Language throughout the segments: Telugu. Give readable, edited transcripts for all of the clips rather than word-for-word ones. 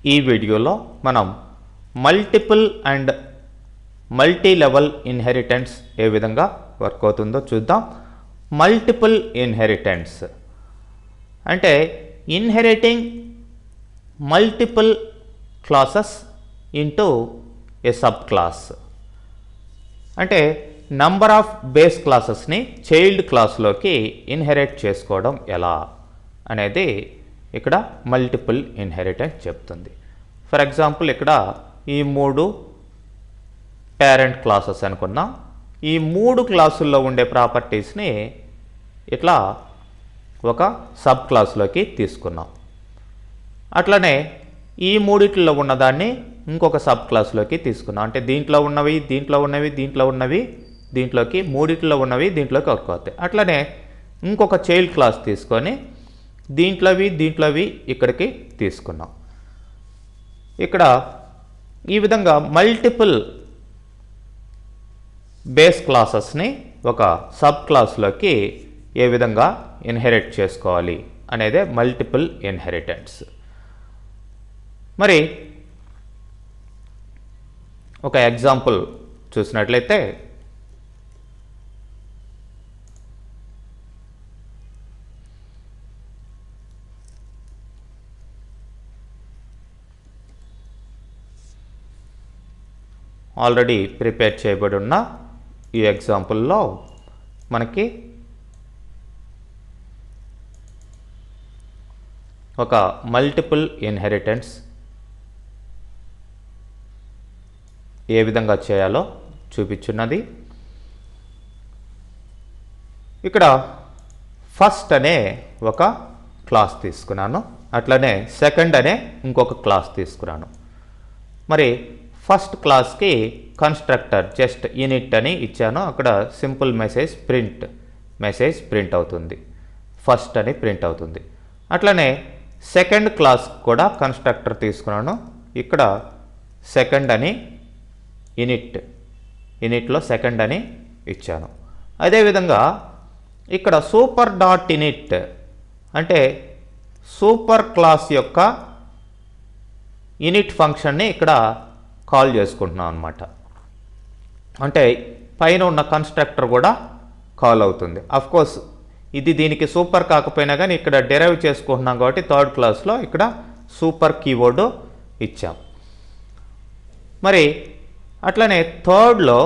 ఈ వీడియోలో మనం multiple and multi level inheritance ఏ విధంగా వర్క్ అవుతుందో చూద్దాం. మల్టిపుల్ ఇన్హెరిటెన్స్ అంటే inheriting multiple classes into a sub class. అంటే నంబర్ ఆఫ్ బేస్ క్లాసెస్ని చైల్డ్ క్లాస్లోకి ఇన్హెరిట్ చేసుకోవడం ఎలా అనేది ఇక్కడ మల్టిపుల్ ఇన్హెరిటెన్స్ చెప్తుంది. ఫర్ ఎగ్జాంపుల్ ఇక్కడ ఈ 3 పేరెంట్ క్లాసెస్ అనుకున్నాం. ఈ 3 క్లాసుల్లో ఉండే ప్రాపర్టీస్ని ఇట్లా ఒక సబ్ క్లాస్లోకి తీసుకున్నాం. అట్లనే ఈ మూడిట్లో ఉన్నదాన్ని ఇంకొక సబ్ క్లాస్లోకి తీసుకున్నాం. అంటే దీంట్లో ఉన్నవి దీంట్లో ఉన్నవి దీంట్లో ఉన్నవి దీంట్లోకి, మూడిట్లో ఉన్నవి దీంట్లోకి వర్క్ అవుతాయి. అట్లనే ఇంకొక చైల్డ్ క్లాస్ తీసుకొని దీంట్లోవి ఇక్కడికి తీసుకున్నాం. ఇక్కడ ఈ విధంగా మల్టిపుల్ బేస్ క్లాసెస్ని ఒక సబ్ క్లాస్లోకి ఏ విధంగా ఇన్హెరిట్ చేసుకోవాలి అనేదే మల్టిపుల్ ఇన్హెరిటెన్స్. మరి ఒక ఎగ్జాంపుల్ చూసినట్లయితే ఆల్రెడీ ప్రిపేర్ చేయబడి ఉన్న ఈ ఎగ్జాంపుల్లో మనకి ఒక మల్టిపుల్ ఇన్హెరిటెన్స్ ఏ విధంగా చేయాలో చూపించున్నది. ఇక్కడ ఫస్ట్ అనే ఒక క్లాస్ తీసుకున్నాను, అట్లనే సెకండ్ అనే ఇంకొక క్లాస్ తీసుకున్నాను. మరి ఫస్ట్ క్లాస్కి కన్స్ట్రక్టర్ జస్ట్ యూనిట్ అని ఇచ్చాను. అక్కడ సింపుల్ మెసేజ్ ప్రింట్ అవుతుంది, ఫస్ట్ అని ప్రింట్ అవుతుంది. అట్లనే సెకండ్ క్లాస్ కూడా కన్స్ట్రక్టర్ తీసుకున్నాను. ఇక్కడ సెకండ్ అని యూనిట్లో సెకండ్ అని ఇచ్చాను. అదేవిధంగా ఇక్కడ సూపర్ డాట్ ఇనిట్ అంటే సూపర్ క్లాస్ యొక్క యూనిట్ ఫంక్షన్ని ఇక్కడ కాల్ చేసుకుంటున్నాం అన్నమాట. అంటే పైన ఉన్న కన్స్ట్రక్టర్ కూడా కాల్ అవుతుంది. అఫ్కోర్స్ ఇది దీనికి సూపర్ కాకపోయినా కానీ ఇక్కడ డెరైవ్ చేసుకుంటున్నాం కాబట్టి థర్డ్ క్లాస్లో ఇక్కడ సూపర్ కీవర్డ్ ఇచ్చాం. మరి అట్లనే థర్డ్లో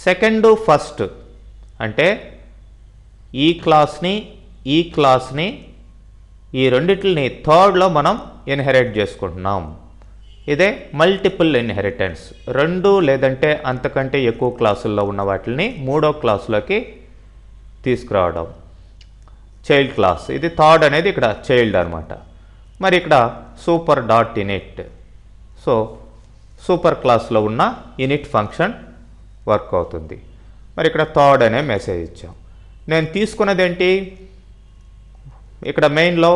సెకండ్ ఫస్ట్ అంటే ఈ క్లాస్ని ఈ రెండిటిని థర్డ్లో మనం ఇన్హెరిట్ చేసుకుంటున్నాం. ఇదే మల్టిపుల్ ఇన్హెరిటెన్స్. 2 లేదంటే అంతకంటే ఎక్కువ క్లాసుల్లో ఉన్న వాటిని మూడో క్లాసులోకి తీసుకురావడం. చైల్డ్ క్లాస్ ఇది థర్డ్ అనేది ఇక్కడ చైల్డ్ అనమాట. మరి ఇక్కడ super dot in it, so super క్లాస్లో ఉన్న ఇనిట్ ఫంక్షన్ వర్క్ అవుతుంది. మరి ఇక్కడ థర్డ్ అనే మెసేజ్ ఇచ్చాం. నేను తీసుకున్నది ఏంటి, ఇక్కడ మెయిన్లో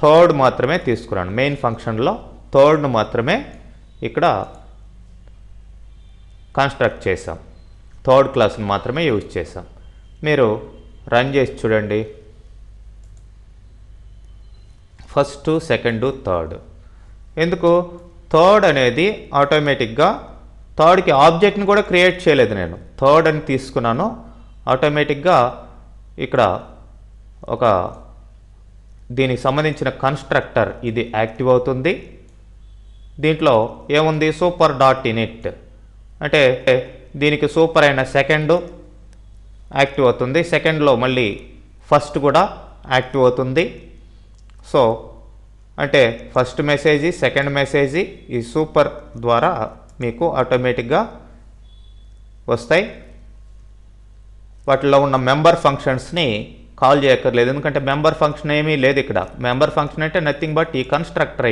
థర్డ్ మాత్రమే తీసుకున్నాను. మెయిన్ ఫంక్షన్లో థర్డ్ను మాత్రమే ఇక్కడ కన్స్ట్రక్ట్ చేసాం, థర్డ్ క్లాస్ని మాత్రమే యూజ్ చేసాం. మీరు రన్ చేసి చూడండి. First, second, third. ఎందుకు థర్డ్ అనేది ఆటోమేటిక్గా థర్డ్కి ఆబ్జెక్ట్ని కూడా క్రియేట్ చేయలేదు, నేను థర్డ్ అని తీసుకున్నాను. ఆటోమేటిక్గా ఇక్కడ ఒక దీనికి సంబంధించిన కన్స్ట్రక్టర్ ఇది యాక్టివ్ అవుతుంది. దీంట్లో ఏముంది, సూపర్ డాట్ ఇనిట్ అంటే దీనికి సూపర్ అయిన సెకండ్ యాక్టివ్ అవుతుంది. సెకండ్లో మళ్ళీ ఫస్ట్ కూడా యాక్టివ్ అవుతుంది. సో అంటే ఫస్ట్ మెసేజ్, సెకండ్ మెసేజ్ ఈ సూపర్ ద్వారా మీకు ఆటోమేటిక్గా వస్తాయి. వాటిలో ఉన్న మెంబర్ ఫంక్షన్స్ని కాల్ చేయక్కర్లేదు, ఎందుకంటే మెంబర్ ఫంక్షన్ ఏమీ లేదు ఇక్కడ. మెంబర్ ఫంక్షన్ అంటే నథింగ్ బట్ ఈ కన్స్ట్రక్టర్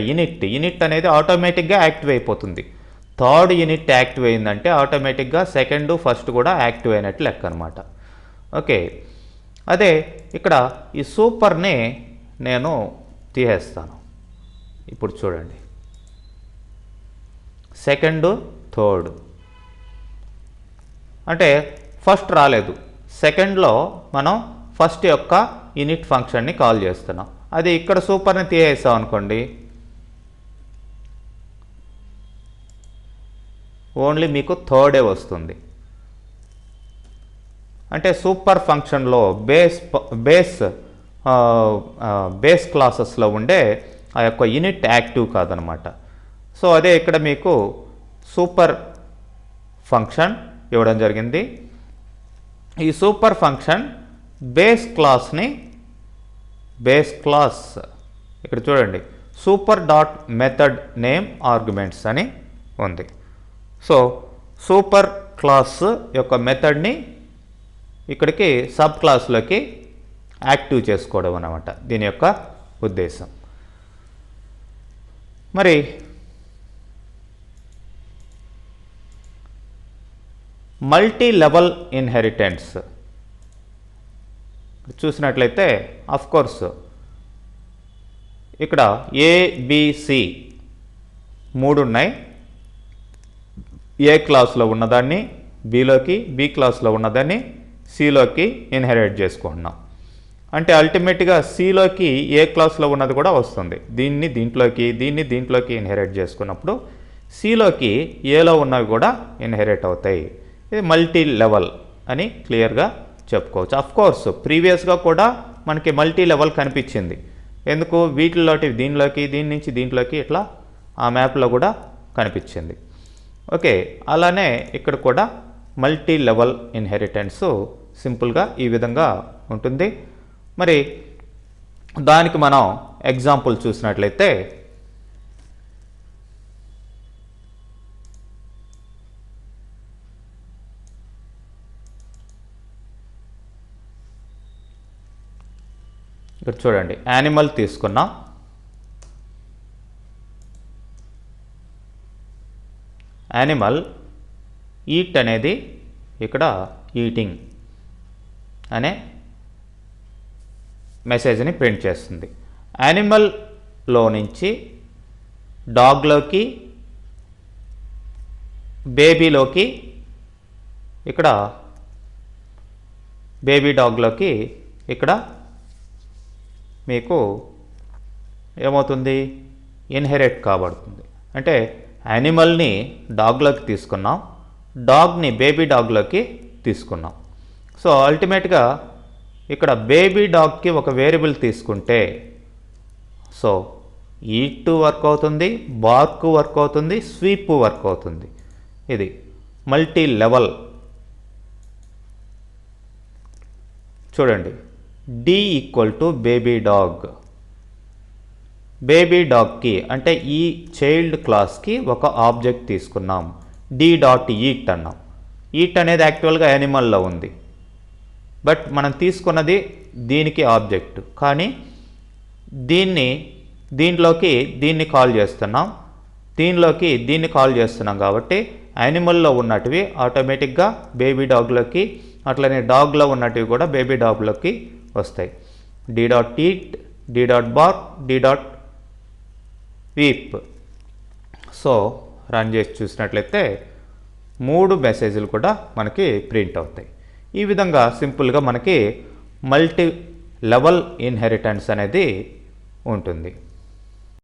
యూనిట్ అనేది ఆటోమేటిక్గా యాక్టివ్ అయిపోతుంది. థర్డ్ యూనిట్ యాక్టివ్ అయిందంటే ఆటోమేటిక్గా సెకండ్, ఫస్ట్ కూడా యాక్టివ్ అయినట్లు లెక్క అనమాట. ఓకే, అదే ఇక్కడ ఈ సూపర్ని నేను తీసేస్తాను. ఇప్పుడు చూడండి, సెకండ్, థర్డ్ అంటే ఫస్ట్ రాలేదు. సెకండ్లో మనం ఫస్ట్ యొక్క యూనిట్ ఫంక్షన్ని కాల్ చేస్తున్నాం. అది ఇక్కడ సూపర్ని తీసేసాం అనుకోండి, ఓన్లీ మీకు థర్డే వస్తుంది. అంటే సూపర్ ఫంక్షన్లో బేస్ క్లాసెస్లో ఉండే ఆ యొక్క యూనిట్ యాక్టివ్ కాదనమాట. సో అదే ఇక్కడ మీకు సూపర్ ఫంక్షన్ ఇవ్వడం జరిగింది. ఈ సూపర్ ఫంక్షన్ బేస్ క్లాస్ ఇక్కడ చూడండి super dot method name arguments అని ఉంది. సో సూపర్ క్లాస్ యొక్క మెథడ్ని ఇక్కడికి సబ్ క్లాస్లోకి యాక్టివ్ చేసుకోవడం అన్నమాట దీని యొక్క ఉద్దేశం. మరి మల్టీ లెవెల్ ఇన్హెరిటెన్స్ చూసినట్లయితే ఆఫ్ కోర్స్ ఇక్కడ ఏబిసి 3 ఉన్నాయి. ఏ క్లాస్లో ఉన్నదాన్ని బిలోకి, బి క్లాస్లో ఉన్నదాన్ని సిలోకి ఇన్హెరిట్ చేసుకుంటున్నాం. అంటే అల్టిమేట్గా సిలోకి ఏ క్లాస్లో ఉన్నది కూడా వస్తుంది. దీన్ని దీంట్లోకి ఇన్హెరిట్ చేసుకున్నప్పుడు సిలోకి ఏలో ఉన్నవి కూడా ఇన్హెరిట్ అవుతాయి. ఇది మల్టీ లెవెల్ అని క్లియర్గా చెప్పుకోవచ్చు. అఫ్ కోర్స్ ప్రీవియస్గా కూడా మనకి మల్టీ లెవెల్ కనిపించింది. ఎందుకు వీటిలోటి దీనిలోకి, దీని నుంచి దీంట్లోకి ఇట్లా ఆ మ్యాప్లో కూడా కనిపించింది. ఓకే, అలానే ఇక్కడ కూడా మల్టీ లెవెల్ ఇన్హెరిటెన్స్ సింపుల్గా ఈ విధంగా ఉంటుంది. మరి దానికి మనం ఎగ్జాంపుల్ చూసినట్లయితే ఇక్కడ చూడండి యానిమల్ తీసుకున్నాం. యానిమల్ ఈట్ అనేది ఇక్కడ ఈటింగ్ అనే మెసేజ్ని ప్రింట్ చేస్తుంది. యానిమల్లో నుంచి డాగ్లోకి, బేబీలోకి, ఇక్కడ బేబీ డాగ్లోకి ఇక్కడ మీకు ఏమవుతుంది ఇన్హెరిట్ కాబడుతుంది. అంటే యానిమల్ని డాగ్లోకి తీసుకున్నాం, డాగ్ని బేబీ డాగ్లోకి తీసుకున్నాం. సో అల్టిమేట్గా ఇక్కడ బేబీ డాగ్కి ఒక వేరియబుల్ తీసుకుంటే సో ఈట్ వర్క్ అవుతుంది, బార్క్ వర్క్ అవుతుంది, స్వీప్ వర్క్ అవుతుంది. ఇది మల్టీ లెవెల్. చూడండి D equal to baby dog. Baby డాగ్కి అంటే ఈ చైల్డ్ క్లాస్కి ఒక ఆబ్జెక్ట్ తీసుకున్నాం, డి డాట్ ఈట్ అన్నాం. ఈట్ అనేది యాక్చువల్గా యానిమల్లో ఉంది, బట్ మనం తీసుకున్నది దీనికి ఆబ్జెక్ట్. కానీ దీంట్లోకి దీన్ని కాల్ చేస్తున్నాం, దీనిలోకి దీన్ని కాల్ చేస్తున్నాం. కాబట్టి యానిమల్లో ఉన్నటివి ఆటోమేటిక్గా బేబీ డాగ్లోకి, అట్లనే డాగ్లో ఉన్నటివి కూడా బేబీ డాగ్లోకి వస్తాయి. D dot eat, D dot bark, D dot weep. So run చేసి చూసినట్లయితే 3 మెసేజ్లు కూడా మనకి ప్రింట్ అవుతాయి. ఈ విధంగా సింపుల్గా మనకి మల్టీ లెవెల్ ఇన్హెరిటెన్స్ అనేది ఉంటుంది.